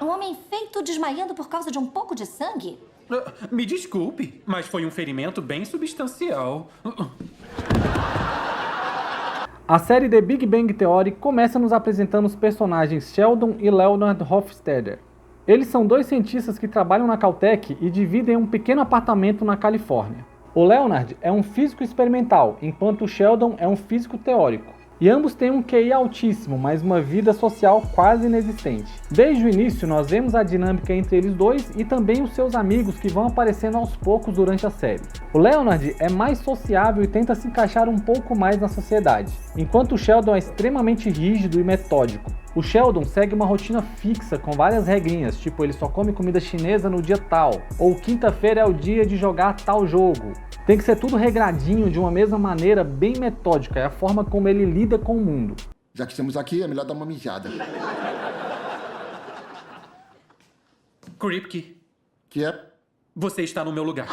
Um homem feito desmaiando por causa de um pouco de sangue? Me desculpe, mas foi um ferimento bem substancial. A série The Big Bang Theory começa nos apresentando os personagens Sheldon e Leonard Hofstadter. Eles são dois cientistas que trabalham na Caltech e dividem um pequeno apartamento na Califórnia. O Leonard é um físico experimental, enquanto o Sheldon é um físico teórico. E ambos têm um QI altíssimo, mas uma vida social quase inexistente. Desde o início, nós vemos a dinâmica entre eles dois e também os seus amigos que vão aparecendo aos poucos durante a série. O Leonard é mais sociável e tenta se encaixar um pouco mais na sociedade, enquanto o Sheldon é extremamente rígido e metódico. O Sheldon segue uma rotina fixa com várias regrinhas, tipo ele só come comida chinesa no dia tal, ou quinta-feira é o dia de jogar tal jogo. Tem que ser tudo regradinho, de uma mesma maneira, bem metódica, é a forma como ele lida com o mundo. Já que estamos aqui, é melhor dar uma mijada. Kripke, Que é? você está no meu lugar.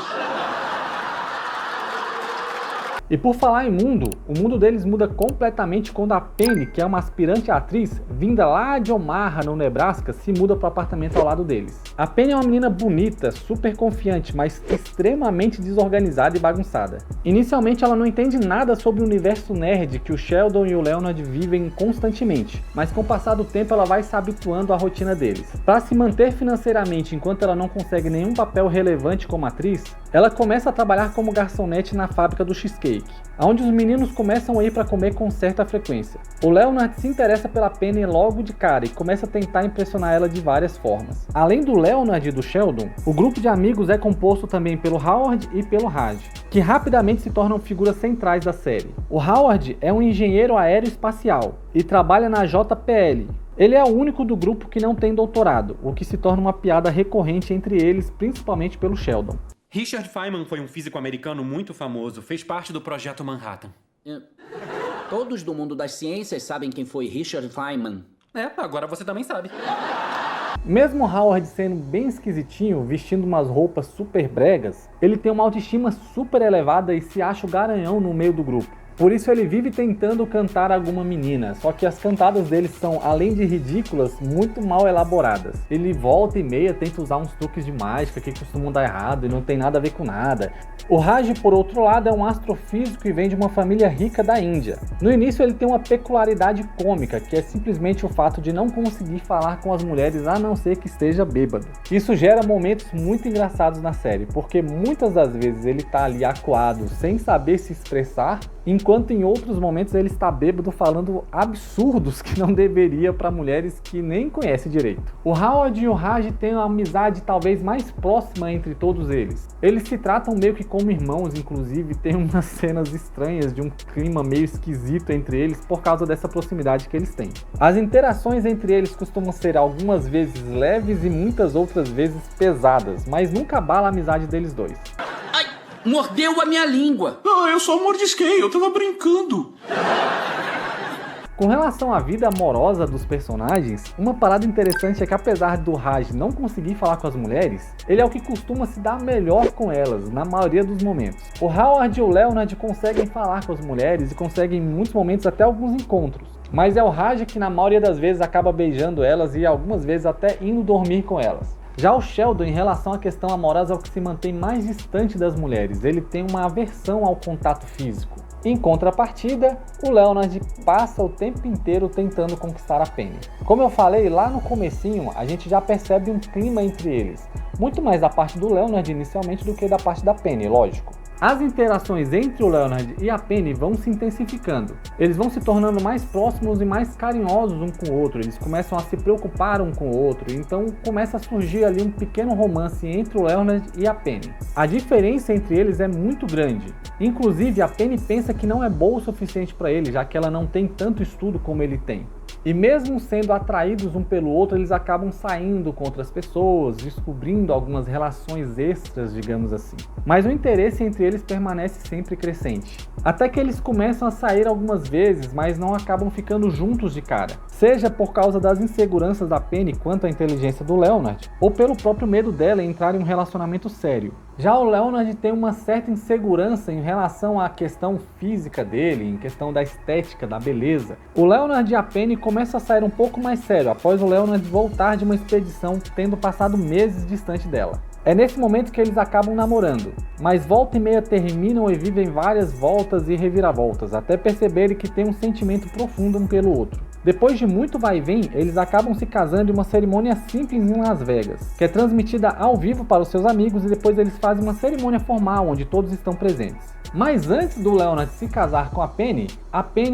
E por falar em mundo, o mundo deles muda completamente quando a Penny, que é uma aspirante atriz, vinda lá de Omaha, no Nebraska, se muda para o apartamento ao lado deles. A Penny é uma menina bonita, super confiante, mas extremamente desorganizada e bagunçada. Inicialmente ela não entende nada sobre o universo nerd que o Sheldon e o Leonard vivem constantemente, mas com o passar do tempo ela vai se habituando à rotina deles. Para se manter financeiramente enquanto ela não consegue nenhum papel relevante como atriz, ela começa a trabalhar como garçonete na fábrica do cheesecake, onde os meninos começam a ir para comer com certa frequência. O Leonard se interessa pela Penny logo de cara e começa a tentar impressionar ela de várias formas. Além do Leonard e do Sheldon, o grupo de amigos é composto também pelo Howard e pelo Raj, que rapidamente se tornam figuras centrais da série. O Howard é um engenheiro aeroespacial e trabalha na JPL. Ele é o único do grupo que não tem doutorado, o que se torna uma piada recorrente entre eles, principalmente pelo Sheldon. Richard Feynman foi um físico americano muito famoso, fez parte do Projeto Manhattan. Todos do mundo das ciências sabem quem foi Richard Feynman. Agora você também sabe. Mesmo Howard sendo bem esquisitinho, vestindo umas roupas super bregas, ele tem uma autoestima super elevada e se acha o garanhão no meio do grupo. Por isso ele vive tentando cantar alguma menina, só que as cantadas dele são, além de ridículas, muito mal elaboradas. Ele volta e meia tenta usar uns truques de mágica que costumam dar errado e não tem nada a ver com nada. O Raj, por outro lado, é um astrofísico e vem de uma família rica da Índia. No início ele tem uma peculiaridade cômica, que é simplesmente o fato de não conseguir falar com as mulheres a não ser que esteja bêbado. Isso gera momentos muito engraçados na série, porque muitas das vezes ele tá ali acuado, sem saber se expressar, enquanto em outros momentos ele está bêbado falando absurdos que não deveria para mulheres que nem conhece direito. O Howard e o Raj têm uma amizade talvez mais próxima entre todos eles. Eles se tratam meio que como irmãos, inclusive tem umas cenas estranhas de um clima meio esquisito entre eles por causa dessa proximidade que eles têm. As interações entre eles costumam ser algumas vezes leves e muitas outras vezes pesadas, mas nunca abala a amizade deles dois. Mordeu a minha língua! Eu só mordisquei, eu tava brincando. Com relação à vida amorosa dos personagens, uma parada interessante é que apesar do Raj não conseguir falar com as mulheres, ele é o que costuma se dar melhor com elas, na maioria dos momentos. O Howard e o Leonard conseguem falar com as mulheres e conseguem em muitos momentos até alguns encontros. Mas é o Raj que na maioria das vezes acaba beijando elas e algumas vezes até indo dormir com elas. Já o Sheldon, em relação à questão amorosa, é o que se mantém mais distante das mulheres. Ele tem uma aversão ao contato físico. Em contrapartida, o Leonard passa o tempo inteiro tentando conquistar a Penny. Como eu falei lá no comecinho, a gente já percebe um clima entre eles. Muito mais da parte do Leonard inicialmente do que da parte da Penny, lógico. As interações entre o Leonard e a Penny vão se intensificando. Eles vão se tornando mais próximos e mais carinhosos um com o outro. Eles começam a se preocupar um com o outro. Então começa a surgir ali um pequeno romance entre o Leonard e a Penny. A diferença entre eles é muito grande. Inclusive a Penny pensa que não é boa o suficiente para ele, já que ela não tem tanto estudo como ele tem. E mesmo sendo atraídos um pelo outro, eles acabam saindo com outras pessoas, descobrindo algumas relações extras, digamos assim. Mas o interesse entre eles permanece sempre crescente. Até que eles começam a sair algumas vezes, mas não acabam ficando juntos de cara. Seja por causa das inseguranças da Penny quanto à inteligência do Leonard, ou pelo próprio medo dela em entrar em um relacionamento sério. Já o Leonard tem uma certa insegurança em relação à questão física dele, em questão da estética, da beleza. O Leonard e a Penny começa a sair um pouco mais sério após o Leonard voltar de uma expedição tendo passado meses distante dela. É nesse momento que eles acabam namorando, mas volta e meia terminam e vivem várias voltas e reviravoltas, até perceberem que tem um sentimento profundo um pelo outro. Depois de muito vai e vem, eles acabam se casando em uma cerimônia simples em Las Vegas, que é transmitida ao vivo para os seus amigos, e depois eles fazem uma cerimônia formal onde todos estão presentes. Mas antes do Leonard se casar com a Penny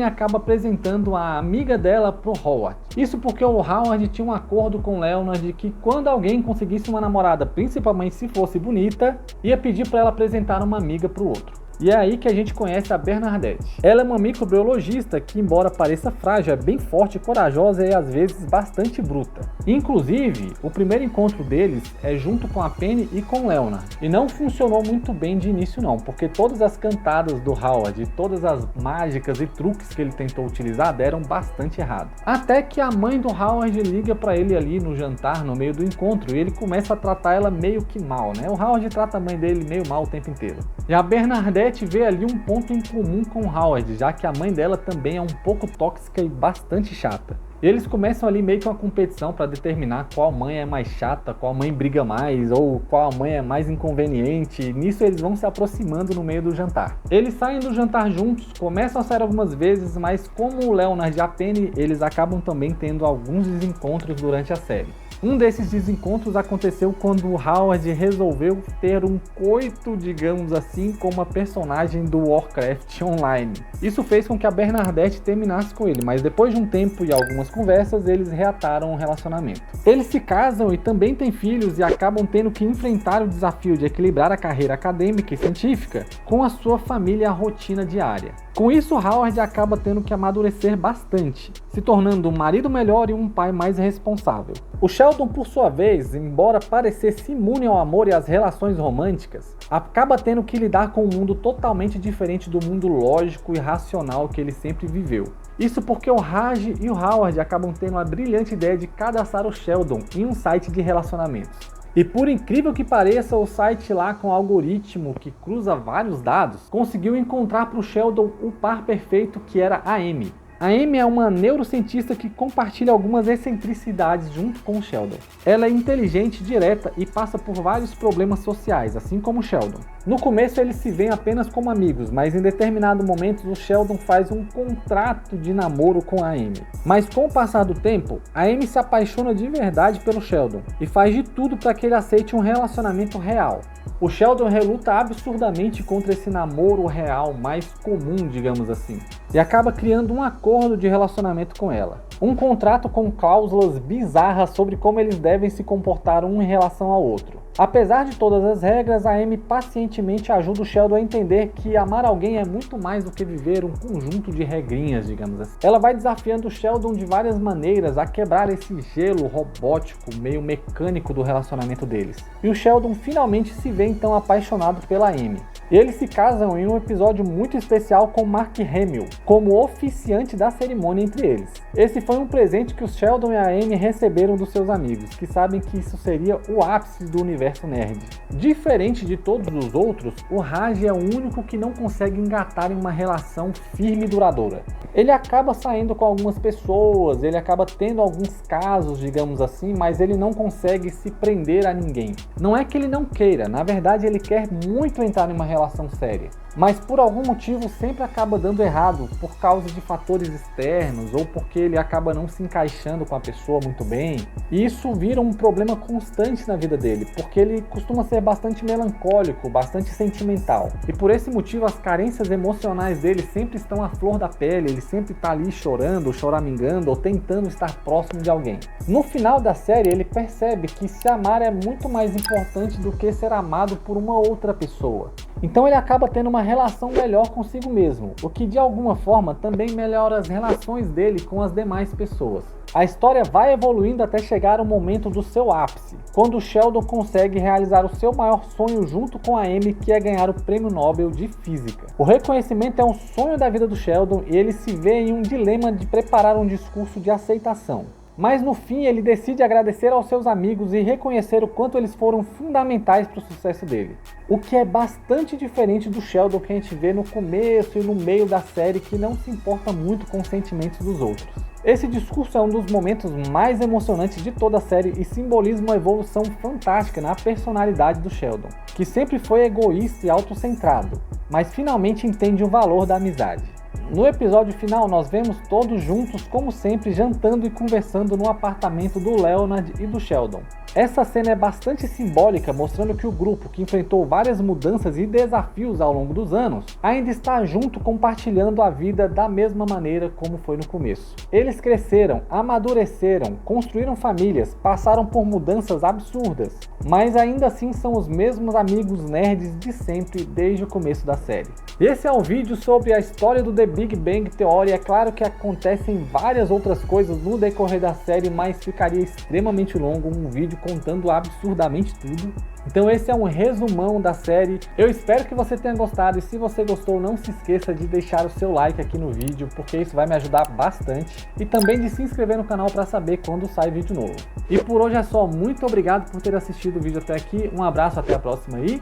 acaba apresentando a amiga dela pro Howard. Isso porque o Howard tinha um acordo com o Leonard que quando alguém conseguisse uma namorada, principalmente se fosse bonita, ia pedir para ela apresentar uma amiga pro outro. E é aí que a gente conhece a Bernadette. Ela é uma microbiologista que, embora pareça frágil, é bem forte, corajosa e às vezes bastante bruta. Inclusive, o primeiro encontro deles é junto com a Penny e com o Leonard. E não funcionou muito bem de início não, porque todas as cantadas do Howard e todas as mágicas e truques que ele tentou utilizar deram bastante errado. Até que a mãe do Howard liga para ele ali no jantar, no meio do encontro, e ele começa a tratar ela meio que mal, né? O Howard trata a mãe dele meio mal o tempo inteiro. E a Bernadette vê ali um ponto em comum com o Howard, já que a mãe dela também é um pouco tóxica e bastante chata. Eles começam ali meio que uma competição para determinar qual mãe é mais chata, qual mãe briga mais ou qual mãe é mais inconveniente. E nisso eles vão se aproximando no meio do jantar. Eles saem do jantar juntos, começam a sair algumas vezes, mas como o Leonard e a Penny, eles acabam também tendo alguns desencontros durante a série. Um desses desencontros aconteceu quando o Howard resolveu ter um coito, digamos assim, com uma personagem do Warcraft Online. Isso fez com que a Bernadette terminasse com ele, mas depois de um tempo e algumas conversas, eles reataram o relacionamento. Eles se casam e também têm filhos e acabam tendo que enfrentar o desafio de equilibrar a carreira acadêmica e científica com a sua família e a rotina diária. Com isso, Howard acaba tendo que amadurecer bastante, se tornando um marido melhor e um pai mais responsável. O Sheldon, por sua vez, embora parecesse imune ao amor e às relações românticas, acaba tendo que lidar com um mundo totalmente diferente do mundo lógico e racional que ele sempre viveu. Isso porque o Raj e o Howard acabam tendo a brilhante ideia de cadastrar o Sheldon em um site de relacionamentos. E por incrível que pareça, o site lá com algoritmo que cruza vários dados, conseguiu encontrar para o Sheldon o par perfeito que era a Amy. A Amy é uma neurocientista que compartilha algumas excentricidades junto com o Sheldon. Ela é inteligente, direta e passa por vários problemas sociais, assim como o Sheldon. No começo eles se veem apenas como amigos, mas em determinado momento o Sheldon faz um contrato de namoro com a Amy. Mas com o passar do tempo, a Amy se apaixona de verdade pelo Sheldon e faz de tudo para que ele aceite um relacionamento real. O Sheldon reluta absurdamente contra esse namoro real mais comum, digamos assim, e acaba criando um acordo de relacionamento com ela. Um contrato com cláusulas bizarras sobre como eles devem se comportar um em relação ao outro. Apesar de todas as regras, a Amy pacientemente ajuda o Sheldon a entender que amar alguém é muito mais do que viver um conjunto de regrinhas, digamos assim. Ela vai desafiando o Sheldon de várias maneiras a quebrar esse gelo robótico, meio mecânico do relacionamento deles. E o Sheldon finalmente se vê então apaixonado pela Amy. E eles se casam em um episódio muito especial com Mark Hamill, como oficiante da cerimônia entre eles. Esse foi um presente que o Sheldon e a Amy receberam dos seus amigos, que sabem que isso seria o ápice do universo nerd. Diferente de todos os outros, o Raj é o único que não consegue engatar em uma relação firme e duradoura. Ele acaba saindo com algumas pessoas, ele acaba tendo alguns casos, digamos assim, mas ele não consegue se prender a ninguém. Não é que ele não queira, na verdade ele quer muito entrar em uma relação séria, mas por algum motivo sempre acaba dando errado por causa de fatores externos ou porque ele acaba não se encaixando com a pessoa muito bem. E isso vira um problema constante na vida dele, porque ele costuma ser bastante melancólico, bastante sentimental. E por esse motivo as carências emocionais dele sempre estão à flor da pele, ele sempre está ali chorando, choramingando ou tentando estar próximo de alguém. No final da série ele percebe que se amar é muito mais importante do que ser amado por uma outra pessoa. Então ele acaba tendo uma relação melhor consigo mesmo, o que de alguma forma também melhora as relações dele com as demais pessoas. A história vai evoluindo até chegar ao momento do seu ápice, quando Sheldon consegue realizar o seu maior sonho junto com a Amy, que é ganhar o Prêmio Nobel de Física. O reconhecimento é um sonho da vida do Sheldon e ele se vê em um dilema de preparar um discurso de aceitação. Mas no fim ele decide agradecer aos seus amigos e reconhecer o quanto eles foram fundamentais para o sucesso dele. O que é bastante diferente do Sheldon que a gente vê no começo e no meio da série, que não se importa muito com os sentimentos dos outros. Esse discurso é um dos momentos mais emocionantes de toda a série e simboliza uma evolução fantástica na personalidade do Sheldon, que sempre foi egoísta e autocentrado, mas finalmente entende o valor da amizade. No episódio final, nós vemos todos juntos, como sempre, jantando e conversando no apartamento do Leonard e do Sheldon. Essa cena é bastante simbólica, mostrando que o grupo, que enfrentou várias mudanças e desafios ao longo dos anos, ainda está junto, compartilhando a vida da mesma maneira como foi no começo. Eles cresceram, amadureceram, construíram famílias, passaram por mudanças absurdas, mas ainda assim são os mesmos amigos nerds de sempre desde o começo da série. Esse é um vídeo sobre a história do The Big Bang Theory. É claro que acontecem várias outras coisas no decorrer da série, mas ficaria extremamente longo um vídeo contando absurdamente tudo. Então esse é um resumão da série. Eu espero que você tenha gostado, e se você gostou, não se esqueça de deixar o seu like aqui no vídeo, porque isso vai me ajudar bastante, e também de se inscrever no canal para saber quando sai vídeo novo. E por hoje é só, muito obrigado por ter assistido o vídeo até aqui, um abraço, até a próxima e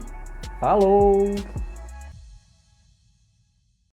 falou!